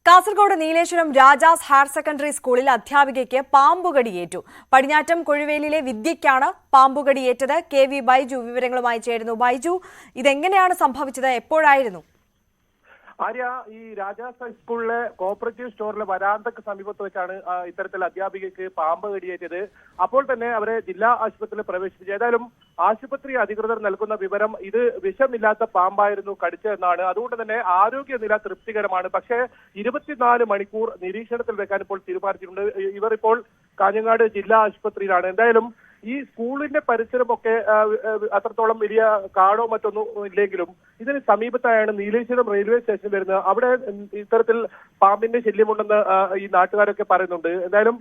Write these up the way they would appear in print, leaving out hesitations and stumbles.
Kasaragod Nileshwaram Rajas higher secondary സ്കൂളിൽ അധ്യാപികയ്ക്ക് പാമ്പുകടിയേറ്റു. പടിഞ്ഞാറ്റം കൊഴുവേലിയിലെ വിദ്യയ്ക്കാണ് പാമ്പുകടിയേറ്റത്. കെ.വി. ബൈജു വിവരങ്ങളുമായി ചേരുന്നു. ബൈജു, ഇതെങ്ങനെയാണ് സംഭവിച്ചത്? എപ്പോഴായിരുന്നു? ആര്യ, ഈ രാജാസ് ഹൈസ്കൂളിലെ കോപ്പറേറ്റീവ് സ്റ്റോറിലെ വരാന്തക്ക് സമീപത്ത് വെച്ചാണ് ഇത്തരത്തിൽ അധ്യാപികയ്ക്ക് പാമ്പ് കടിയേറ്റത്. അപ്പോൾ തന്നെ അവരെ ജില്ലാ ആശുപത്രിയിൽ പ്രവേശിപ്പിച്ചു. ഏതായാലും ആശുപത്രി അധികൃതർ നൽകുന്ന വിവരം ഇത് വിഷമില്ലാത്ത പാമ്പായിരുന്നു കടിച്ചതെന്നാണ്. അതുകൊണ്ട് തന്നെ ആരോഗ്യനില തൃപ്തികരമാണ്. പക്ഷേ 24 മണിക്കൂർ നിരീക്ഷണത്തിൽ വെക്കാൻ ഇപ്പോൾ തീരുമാനിച്ചിട്ടുണ്ട്. ഇവർ ഇപ്പോൾ കാഞ്ഞങ്ങാട് ജില്ലാ ആശുപത്രിയിലാണ്. എന്തായാലും ഈ സ്കൂളിന്റെ പരിസരമൊക്കെ അത്രത്തോളം വലിയ കാടോ മറ്റൊന്നും ഇല്ലെങ്കിലും ഇതിന് സമീപത്തായാണ് നീലേശ്വരം റെയിൽവേ സ്റ്റേഷൻ വരുന്നത്. അവിടെ ഇത്തരത്തിൽ പാമ്പിന്റെ ശല്യമുണ്ടെന്ന് ഈ നാട്ടുകാരൊക്കെ പറയുന്നുണ്ട്. എന്തായാലും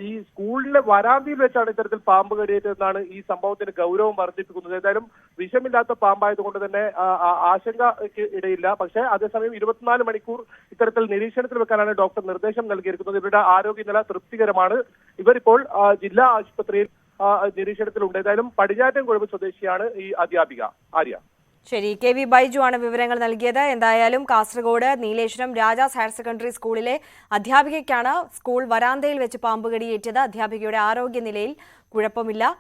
ഈ സ്കൂളിലെ വരാന്തയിൽ വെച്ചാണ് ഇത്തരത്തിൽ പാമ്പ് കടിയേറ്റതെന്നാണ് ഈ സംഭവത്തിന് ഗൗരവം വർദ്ധിപ്പിക്കുന്നത്. എന്തായാലും വിഷമില്ലാത്ത പാമ്പായതുകൊണ്ട് തന്നെ ആശങ്കയ്ക്ക് ഇടയില്ല. പക്ഷേ അതേസമയം 24 മണിക്കൂർ ഇത്തരത്തിൽ നിരീക്ഷണത്തിൽ വെക്കാനാണ് ഡോക്ടർ നിർദ്ദേശം നൽകിയിരിക്കുന്നത്. ഇവരുടെ ആരോഗ്യനില തൃപ്തികരമാണ്. ഇവരിപ്പോൾ ജില്ലാ ആശുപത്രിയിൽ നിരീക്ഷണത്തിലുണ്ട്. ഏതായാലും പടിഞ്ഞാറ്റം കൊഴുവ് സ്വദേശിയാണ് ഈ അധ്യാപിക. ആര്യ, ശരി, കെ.വി. ബൈജു ആണ് വിവരങ്ങൾ നൽകിയത്. എന്തായാലും കാസർഗോഡ് നീലേശ്വരം രാജാസ് ഹയർ സെക്കൻഡറി സ്കൂളിലെ അധ്യാപികയ്ക്കാണ് സ്കൂൾ വരാന്തയിൽ വെച്ച് പാമ്പ് കടിയേറ്റത്. അധ്യാപികയുടെ ആരോഗ്യനിലയിൽ കുഴപ്പമില്ല,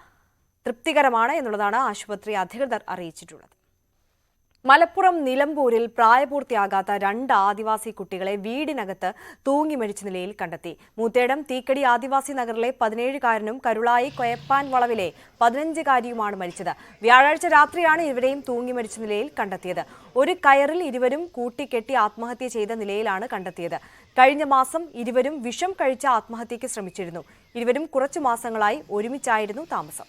തൃപ്തികരമാണ് എന്നുള്ളതാണ് ആശുപത്രി അധികൃതർ അറിയിച്ചിട്ടുള്ളത്. മലപ്പുറം നിലമ്പൂരിൽ പ്രായപൂർത്തിയാകാത്ത 2 ആദിവാസി കുട്ടികളെ വീടിനകത്ത് തൂങ്ങി മരിച്ച നിലയിൽ കണ്ടെത്തി. മൂത്തേടം തീക്കടി ആദിവാസി നഗറിലെ 17കാരനും കരുളായി കൊയപ്പാൻ വളവിലെ 15കാരിയുമാണ് മരിച്ചത്. വ്യാഴാഴ്ച രാത്രിയാണ് ഇരുവരെയും തൂങ്ങി മരിച്ച നിലയിൽ കണ്ടെത്തിയത്. ഒരു കയറിൽ ഇരുവരും കൂട്ടിക്കെട്ടി ആത്മഹത്യ ചെയ്ത നിലയിലാണ് കണ്ടെത്തിയത്. കഴിഞ്ഞ മാസം ഇരുവരും വിഷം കഴിച്ച ആത്മഹത്യയ്ക്ക് ശ്രമിച്ചിരുന്നു. ഇരുവരും കുറച്ചു മാസങ്ങളായി ഒരുമിച്ചായിരുന്നു താമസം.